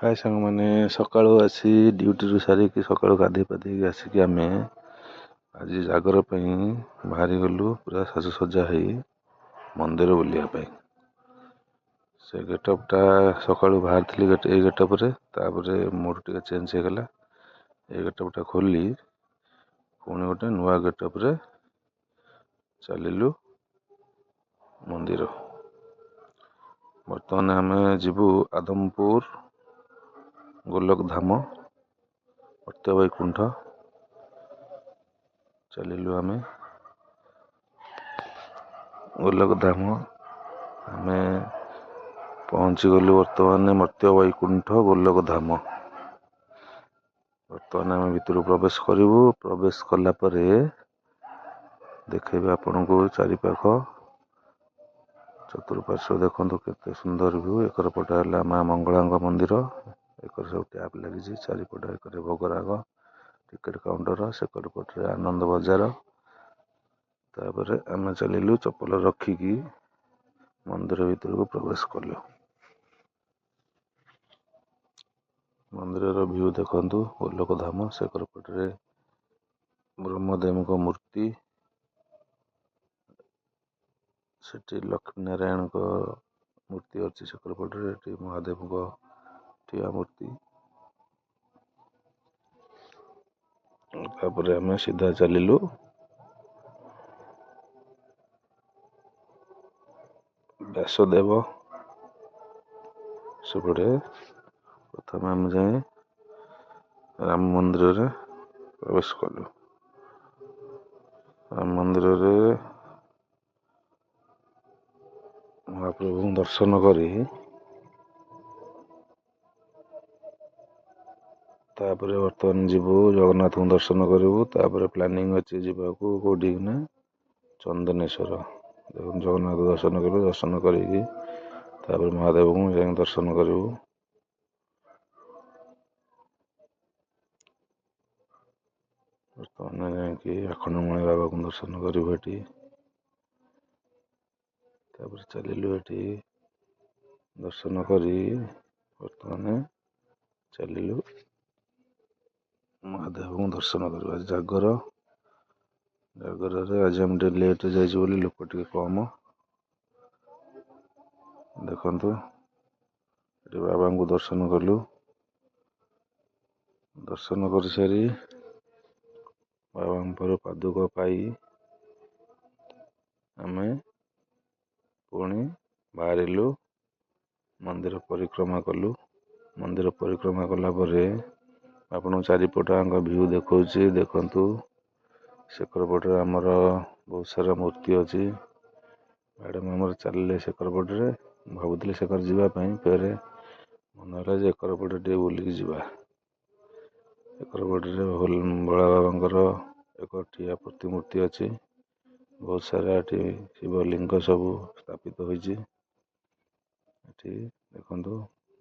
ହାଏ ସାଙ୍ଗମାନେ, ସକାଳୁ ଆସି ଡ୍ୟୁଟିରୁ ସାରିକି ସକାଳୁ ଗାଧୋଇ ପାଧେଇକି ଆସିକି ଆମେ ଆଜି ଜାଗର ପାଇଁ ବାହାରିଗଲୁ। ପୁରା ସାଜସଜ୍ଜା ହେଇ ମନ୍ଦିର ବୁଲିବା ପାଇଁ। ସେ ଗେଟଅପ୍ଟା ସକାଳୁ ବାହାରିଥିଲି ଏଇ ଗେଟଅପ୍ରେ, ତାପରେ ମୋର ଟିକେ ଚେଞ୍ଜ ହେଇଗଲା। ଏଇ ଗେଟଅପ୍ଟା ଖୋଲି ପୁଣି ଗୋଟେ ନୂଆ ଗେଟଅପ୍ରେ ଚାଲିଲୁ ମନ୍ଦିର। ବର୍ତ୍ତମାନ ଆମେ ଯିବୁ ଆଦମପୁର ଗୋଲକ ଧାମ, ମର୍ତ୍ତ୍ୟ ବୈକୁଣ୍ଠ। ଚାଲିଲୁ ଆମେ ଗୋଲକ ଧାମ। ଆମେ ପହଞ୍ଚିଗଲୁ ବର୍ତ୍ତମାନ ମର୍ତ୍ତ୍ୟ ବୈକୁଣ୍ଠ ଗୋଲକ ଧାମ। ବର୍ତ୍ତମାନ ଆମେ ଭିତରୁ ପ୍ରବେଶ କରିବୁ। ପ୍ରବେଶ କଲା ପରେ ଦେଖେଇବେ ଆପଣଙ୍କୁ ଚାରିପାଖ ଚତୁଃପାର୍ଶ୍ୱ ଦେଖନ୍ତୁ କେତେ ସୁନ୍ଦର ଭ୍ୟୁ। ଏକର ପଟ ହେଲା ମା ମଙ୍ଗଳାଙ୍କ ମନ୍ଦିର, ଏକର ସବୁ ଟ୍ୟାପ୍ ଲାଗିଛି। ଚାରିପଟ ଏକରେ ଭୋଗରାଗ, ଟିକେଟ କାଉଣ୍ଟର, ସେକର ପଟରେ ଆନନ୍ଦ ବଜାର। ତାପରେ ଆମେ ଚାଲିଲୁ ଚପଲ ରଖିକି ମନ୍ଦିର ଭିତରକୁ ପ୍ରବେଶ କଲୁ। ମନ୍ଦିରର ଭ୍ୟୁ ଦେଖନ୍ତୁ, ଗୋଲକ ଧାମ। ସେକର ପଟରେ ବ୍ରହ୍ମଦେବଙ୍କ ମୂର୍ତ୍ତି, ସେଠି ଲକ୍ଷ୍ମୀ ନାରାୟଣଙ୍କ ମୂର୍ତ୍ତି ଅଛି। ସେକର ପଟରେ ଏଠି ମହାଦେବଙ୍କ ଠିଆ ମୂର୍ତ୍ତି। ତାପରେ ଆମେ ସିଧା ଚାଲିଲୁ ବ୍ୟାସଦେବ ସେପଟେ। ପ୍ରଥମେ ଆମେ ଯାଇ ରାମ ମନ୍ଦିରରେ ପ୍ରବେଶ କଲୁ। ରାମ ମନ୍ଦିରରେ ମହାପ୍ରଭୁଙ୍କୁ ଦର୍ଶନ କରି ତାପରେ ବର୍ତ୍ତମାନ ଯିବୁ ଜଗନ୍ନାଥଙ୍କୁ ଦର୍ଶନ କରିବୁ। ତାପରେ ପ୍ଲାନିଂ ଅଛି ଯିବାକୁ କୋଉଠିକି ନା ଚନ୍ଦନେଶ୍ୱର। ଦେଖନ୍ତୁ ଜଗନ୍ନାଥ ଦର୍ଶନ କଲୁ, ଦର୍ଶନ କରିକି ତାପରେ ମହାଦେବଙ୍କୁ ଯାଇକି ଦର୍ଶନ କରିବୁ। ବର୍ତ୍ତମାନ ଯାଇକି ଆଖଣ୍ଡଳମଣି ବାବାଙ୍କୁ ଦର୍ଶନ କରିବୁ ଏଠି। ତାପରେ ଚାଲିଲୁ ଏଠି ଦର୍ଶନ କରି ବର୍ତ୍ତମାନ ଚାଲିଲୁ ମହାଦେବଙ୍କୁ ଦର୍ଶନ କରିବୁ। ଆଜି ଜାଗରରେ ଆଜି ଆମେ ଟିକେ ଲେଟ୍ରେ ଯାଇଛୁ ବୋଲି ଲୋକ ଟିକେ କମ। ଦେଖନ୍ତୁ ଏଠି ବାବାଙ୍କୁ ଦର୍ଶନ କଲୁ। ଦର୍ଶନ କରିସାରି ବାବାଙ୍କର ପାଦୁକ ପାଇ ଆମେ ପୁଣି ବାହାରିଲୁ, ମନ୍ଦିର ପରିକ୍ରମା କଲୁ। ମନ୍ଦିର ପରିକ୍ରମା କଲା ପରେ ଆପଣଙ୍କୁ ଚାରିପଟାଙ୍କ ଭ୍ୟୁ ଦେଖଉଛି। ଦେଖନ୍ତୁ ସେକର ପଟରେ ଆମର ବହୁତ ସାରା ମୂର୍ତ୍ତି ଅଛି। ମ୍ୟାଡ଼ାମ ଆମର ଚାଲିଲେ ସେକର ପଟରେ। ଭାବୁଥିଲି ସେକର ଯିବା ପାଇଁ, ଫେରେ ମନେ ହେଲା ଯେ ଏକର ପଟେ ଟିକେ ବୁଲିକି ଯିବା। ଏକର ପଟରେ ଭୋଳା ବାବାଙ୍କର ଏକ ଠିଆ ପ୍ରତିମୂର୍ତ୍ତି ଅଛି। ବହୁତ ସାରା ଏଠି ଶିବଲିଙ୍ଗ ସବୁ ସ୍ଥାପିତ ହୋଇଛି। ଏଠି ଦେଖନ୍ତୁ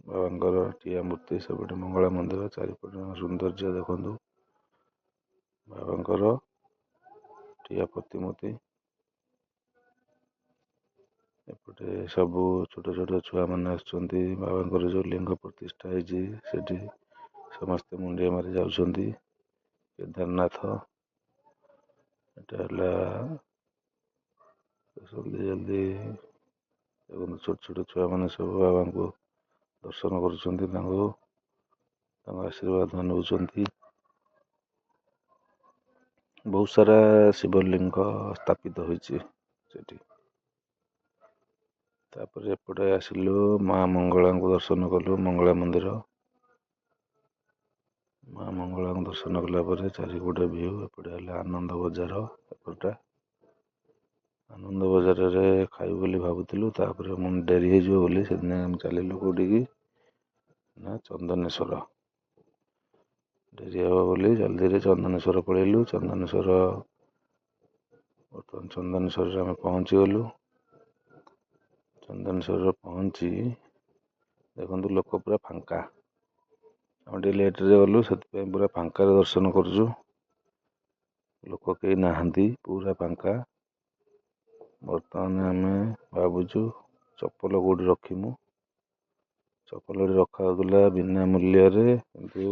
ବାବାଙ୍କର ଠିଆ ମୂର୍ତ୍ତି, ସେପଟେ ମଙ୍ଗଳା ମନ୍ଦିର। ଚାରିପଟ ସୌନ୍ଦର୍ଯ୍ୟ ଦେଖନ୍ତୁ, ବାବାଙ୍କର ଠିଆ ପ୍ରତିମୂର୍ତ୍ତି। ଏପଟେ ସବୁ ଛୋଟ ଛୋଟ ଛୁଆମାନେ ଆସୁଛନ୍ତି। ବାବାଙ୍କର ଯେଉଁ ଲିଙ୍ଗ ପ୍ରତିଷ୍ଠା ହେଇଛି ସେଠି ସମସ୍ତେ ମୁଣ୍ଡିଆ ମାରି ଯାଉଛନ୍ତି। କେଦାରନାଥ ଏଟା ହେଲା ଜଲ୍ଦି ଦେଖନ୍ତୁ ଛୋଟ ଛୋଟ ଛୁଆମାନେ ସବୁ ବାବାଙ୍କୁ ଦର୍ଶନ କରୁଛନ୍ତି, ତାଙ୍କ ଆଶୀର୍ବାଦ ନେଉଛନ୍ତି। ବହୁତ ସାରା ଶିବଲିଙ୍ଗ ସ୍ଥାପିତ ହୋଇଛି ସେଠି। ତାପରେ ଏପଟେ ଆସିଲୁ ମା ମଙ୍ଗଳାଙ୍କୁ ଦର୍ଶନ କଲୁ, ମଙ୍ଗଳା ମନ୍ଦିର। ମା ମଙ୍ଗଳାଙ୍କୁ ଦର୍ଶନ କଲା ପରେ ଚାରିପଟେ ଭ୍ୟୁ। ଏପଟେ ହେଲା ଆନନ୍ଦ ବଜାର। ଏପଟଟା ଆନନ୍ଦ ବଜାରରେ ଖାଇବୁ ବୋଲି ଭାବୁଥିଲୁ, ତାପରେ ମୁଁ ଡେରି ହେଇଯିବ ବୋଲି ସେଦିନ ଆମେ ଚାଲିଲୁ କୋଉଠିକି ନା ଚନ୍ଦନେଶ୍ୱର। ଡେରି ହେବ ବୋଲି ଜଲ୍ଦିରେ ଚନ୍ଦନେଶ୍ୱର ପଳେଇଲୁ। ବର୍ତ୍ତମାନ ଚନ୍ଦନେଶ୍ୱରରେ ଆମେ ପହଞ୍ଚିଗଲୁ। ଚନ୍ଦନେଶ୍ୱରରେ ପହଞ୍ଚି ଦେଖନ୍ତୁ ଲୋକ ପୁରା ଫାଙ୍କା। ଆମେ ଟିକେ ଲେଟ୍ରେ ଗଲୁ, ସେଥିପାଇଁ ପୁରା ଫାଙ୍କାରେ ଦର୍ଶନ କରୁଛୁ। ଲୋକ କେହି ନାହାନ୍ତି, ପୁରା ଫାଙ୍କା। ବର୍ତ୍ତମାନ ଆମେ ଭାବୁଛୁ ଚପଲ କୋଉଠି ରଖିମୁ। ଚପଲଟି ରଖାହେଉଥିଲା ବିନା ମୂଲ୍ୟରେ, କିନ୍ତୁ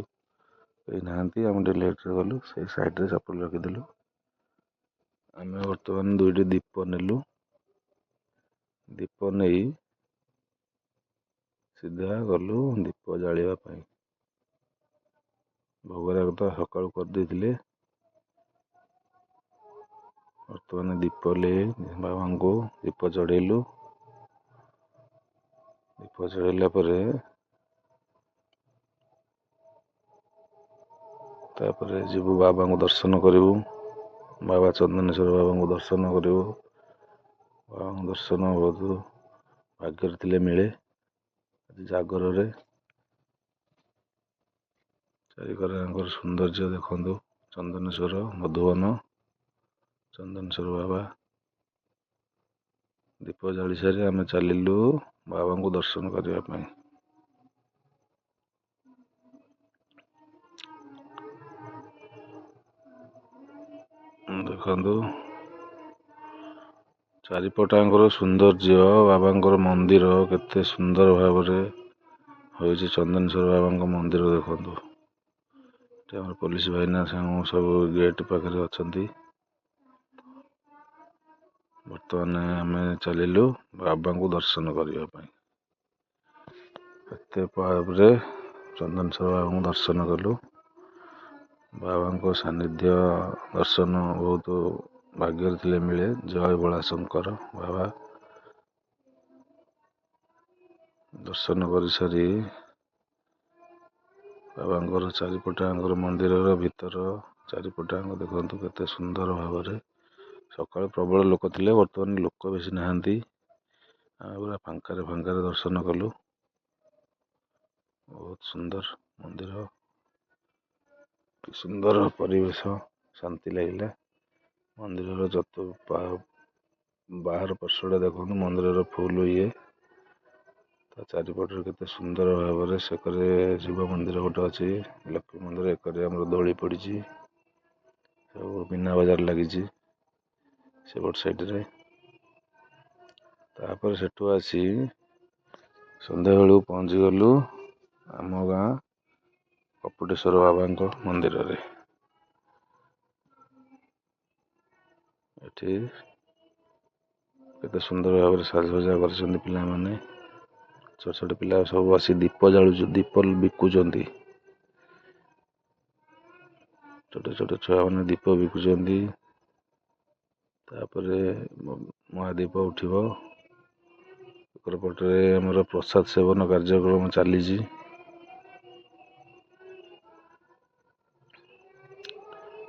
କେହି ନାହାନ୍ତି। ଆମେ ଟିକେ ଲେଟ୍ରେ ଗଲୁ, ସେଇ ସାଇଡ଼୍ରେ ଚପଲ ରଖିଦେଲୁ। ଆମେ ବର୍ତ୍ତମାନ 2ଟି ଦୀପ ନେଲୁ। ଦୀପ ନେଇ ସିଧା ଗଲୁ ଦୀପ ଜାଳିବା ପାଇଁ। ଭୋଗରାଗ ତ ସକାଳୁ କରିଦେଇଥିଲେ। ବର୍ତ୍ତମାନ ଦୀପ ନେଇ ବାବାଙ୍କୁ ଦୀପ ଚଢ଼େଇଲୁ। ଦୀପ ଚଢ଼େଇଲା ପରେ ତାପରେ ଯିବୁ ବାବାଙ୍କୁ ଦର୍ଶନ କରିବୁ। ବାବା ଚନ୍ଦନେଶ୍ୱର ବାବାଙ୍କୁ ଦର୍ଶନ କରିବୁ। ବାବାଙ୍କ ଦର୍ଶନ ବହୁତ ଭାଗ୍ୟରେ ଥିଲେ ମିଳେ। ଆଜି ଜାଗରରେ ଚାରିକରଙ୍କର ସୌନ୍ଦର୍ଯ୍ୟ ଦେଖନ୍ତୁ। ଚନ୍ଦନେଶ୍ୱର ମଧୁବନ, ଚନ୍ଦନେଶ୍ୱର ବାବା। ଦୀପ ଜାଳି ସାରି ଆମେ ଚାଲିଲୁ ବାବାଙ୍କୁ ଦର୍ଶନ କରିବା ପାଇଁ। ଦେଖନ୍ତୁ ଚାରିପଟାଙ୍କର ସୌନ୍ଦର୍ଯ୍ୟ, ବାବାଙ୍କର ମନ୍ଦିର କେତେ ସୁନ୍ଦର ଭାବରେ ହୋଇଛି। ଚନ୍ଦନେଶ୍ୱର ବାବାଙ୍କ ମନ୍ଦିର ଦେଖନ୍ତୁ। ଏଠି ଆମର ପୋଲିସ ଭାଇନା ସବୁ ଗେଟ୍ ପାଖରେ ଅଛନ୍ତି। ବର୍ତ୍ତମାନ ଆମେ ଚାଲିଲୁ ବାବାଙ୍କୁ ଦର୍ଶନ କରିବା ପାଇଁ। ଏତେ ଭାବରେ ଚନ୍ଦନେଶ୍ୱର ବାବାଙ୍କୁ ଦର୍ଶନ କଲୁ। ବାବାଙ୍କ ସାନ୍ନିଧ୍ୟ ଦର୍ଶନ ବହୁତ ଭାଗ୍ୟରେ ଥିଲେ ମିଳେ। ଜୟ ଭୋଳାଶଙ୍କର ବାବା। ଦର୍ଶନ କରିସାରି ବାବାଙ୍କର ଚାରିପଟାଙ୍କର ମନ୍ଦିରର ଭିତର ଚାରିପଟାଙ୍କ ଦେଖନ୍ତୁ କେତେ ସୁନ୍ଦର ଭାବରେ। ସକାଳୁ ପ୍ରବଳ ଲୋକ ଥିଲେ, ବର୍ତ୍ତମାନ ଲୋକ ବେଶୀ ନାହାନ୍ତି। ଆମେ ପୁରା ଫାଙ୍କାରେ ଦର୍ଶନ କଲୁ। ବହୁତ ସୁନ୍ଦର ମନ୍ଦିର, କି ସୁନ୍ଦର ପରିବେଶ, ଶାନ୍ତି ଲାଗିଲା। ମନ୍ଦିରର ବାହାର ପାର୍ଶ୍ୱଟା ଦେଖନ୍ତୁ, ମନ୍ଦିରର ଫୁଲ ଇଏ। ତା ଚାରିପଟରେ କେତେ ସୁନ୍ଦର ଭାବରେ, ସେକରେ ଶିବ ମନ୍ଦିର ଗୋଟେ ଅଛି, ଲକ୍ଷ୍ମୀ ମନ୍ଦିର, ଏକରେ ଆମର ଦୋଳି ପଡ଼ିଛି, ସବୁ ମୀନା ବଜାର ଲାଗିଛି ସେପଟ ସାଇଡ଼ରେ। ତାପରେ ସେଠୁ ଆସି ସନ୍ଧ୍ୟାବେଳକୁ ପହଞ୍ଚିଗଲୁ ଆମ ଗାଁ କପଟେଶ୍ୱର ବାବାଙ୍କ ମନ୍ଦିରରେ। ଏଠି କେତେ ସୁନ୍ଦର ଭାବରେ ସାଜସଜ୍ଜା କରିଛନ୍ତି ପିଲାମାନେ। ଛୋଟ ଛୋଟ ପିଲା ସବୁ ଆସି ଦୀପ ଦୀପ ବିକୁଛନ୍ତି। ଛୋଟ ଛୋଟ ଛୁଆମାନେ ଦୀପ ବିକୁଛନ୍ତି। ତାପରେ ମହାଦୀପ ଉଠିବ। ପଟରେ ଆମର ପ୍ରସାଦ ସେବନ କାର୍ଯ୍ୟକ୍ରମ ଚାଲିଛି।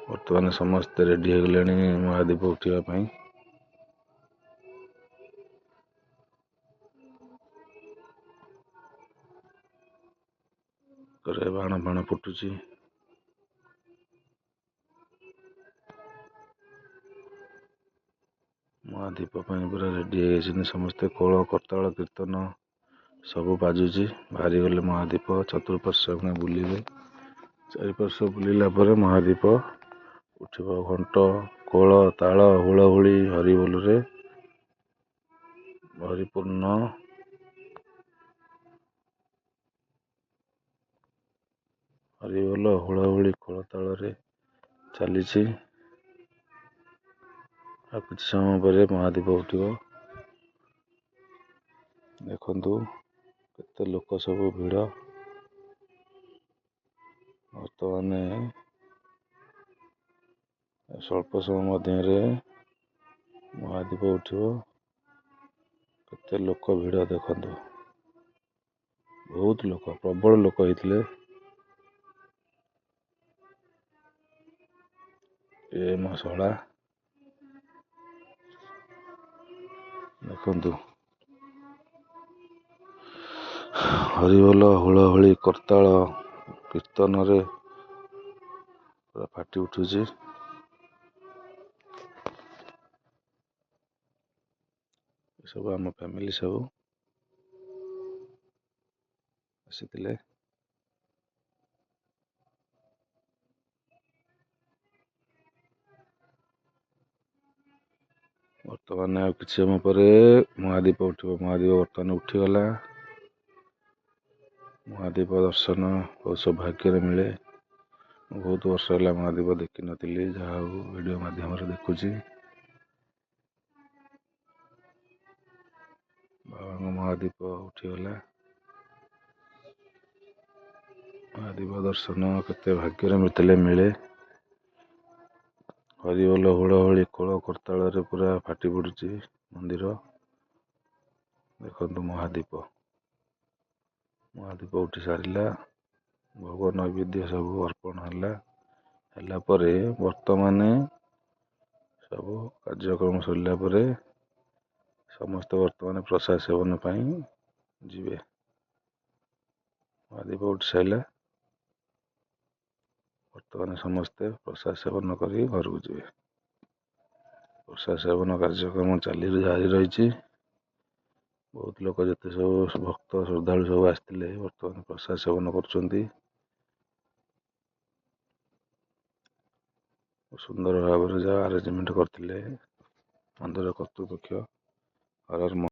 ବର୍ତ୍ତମାନ ସମସ୍ତେ ରେଡ଼ି ହେଇଗଲେଣି ମହାଦୀପ ଉଠିବା ପାଇଁ। ବାଣ ଫାଣ ଫୁଟୁଛି। ମହାଦୀପ ପାଇଁ ପୁରା ରେଡ଼ି ହେଇଯାଇଛନ୍ତି ସମସ୍ତେ। ଖୋଳ କରତାଳ କୀର୍ତ୍ତନ ସବୁ ବାଜୁଛି। ବାହାରିଗଲେ ମହାଦୀପ ଚତୁଃପାର୍ଶ୍ୱ ବୁଲିବେ। ଚାରିପାର୍ଶ୍ୱ ବୁଲିଲା ପରେ ମହାଦୀପ ଉଠିବ। ଘଣ୍ଟ, ଖୋଳ, ତାଳ, ହୁଳହୁଳି, ହରିବୋଲରେ ପରିପୂର୍ଣ୍ଣ। ହରିବୋଲ, ହୁଳହୁଳି, ଖୋଳତାଳରେ ଚାଲିଛି। ଆଉ କିଛି ସମୟ ପରେ ମହାଦୀପ ଉଠିବ। ଦେଖନ୍ତୁ କେତେ ଲୋକ ସବୁ ଭିଡ଼। ବର୍ତ୍ତମାନ ସ୍ୱଳ୍ପ ସମୟ ମଧ୍ୟରେ ମହାଦୀପ ଉଠିବ। କେତେ ଲୋକ ଭିଡ଼ ଦେଖନ୍ତୁ। ବହୁତ ଲୋକ, ପ୍ରବଳ ଲୋକ ହେଇଥିଲେ। ଏ ମଶଳା ଦେଖନ୍ତୁ। ହରିବୋଲ, ହୁଳହୁଳି, କରତାଳ କୀର୍ତ୍ତନରେ ପୁରା ଫାଟି ଉଠୁଛି। ସବୁ ଆମ ଫ୍ୟାମିଲି ସବୁ ଆସିଥିଲେ। ବର୍ତ୍ତମାନ ଆଉ କିଛି ସମୟ ପରେ ମହାଦୀପ ଉଠିବ। ମହାଦୀପ ବର୍ତ୍ତମାନ ଉଠିଗଲା। ମହାଦୀପ ଦର୍ଶନ ବହୁତ ସୌଭାଗ୍ୟରେ ମିଳେ। ମୁଁ ବହୁତ ବର୍ଷ ହେଲା ମହାଦୀପ ଦେଖିନଥିଲି, ଯାହା ହଉ ଭିଡ଼ିଓ ମାଧ୍ୟମରେ ଦେଖୁଛି। ବାବାଙ୍କ ମହାଦୀପ ଉଠିଗଲା। ମହାଦୀପ ଦର୍ଶନ କେତେ ଭାଗ୍ୟରେ ମିଳେ। ହରିବୋଲ ହୁଳହୁଳି ଖୋଳ କରତାଳରେ ପୁରା ଫାଟି ପଡ଼ୁଛି ମନ୍ଦିର। ଦେଖନ୍ତୁ ମହାଦୀପ ଉଠି ସାରିଲା। ଭୋଗ ନୈବେଦ୍ୟ ସବୁ ଅର୍ପଣ ହେଲା ପରେ ବର୍ତ୍ତମାନ ସବୁ କାର୍ଯ୍ୟକ୍ରମ ସରିଲା ପରେ ସମସ୍ତେ ବର୍ତ୍ତମାନ ପ୍ରସାଦ ସେବନ ପାଇଁ ଯିବେ। ମହାଦୀପ ଉଠି ସାରିଲା, ବର୍ତ୍ତମାନ ସମସ୍ତେ ପ୍ରସାଦ ସେବନ କରି ଘରକୁ ଯିବେ। ପ୍ରସାଦ ସେବନ କାର୍ଯ୍ୟକ୍ରମ ଜାରି ରହିଛି। ବହୁତ ଲୋକ ଯେତେ ସବୁ ଭକ୍ତ ଶ୍ରଦ୍ଧାଳୁ ସବୁ ଆସିଥିଲେ ବର୍ତ୍ତମାନ ପ୍ରସାଦ ସେବନ କରୁଛନ୍ତି। ସୁନ୍ଦର ଭାବରେ ଯାହା ଆରେଞ୍ଜମେଣ୍ଟ କରିଥିଲେ ମନ୍ଦିର କର୍ତ୍ତୃପକ୍ଷ।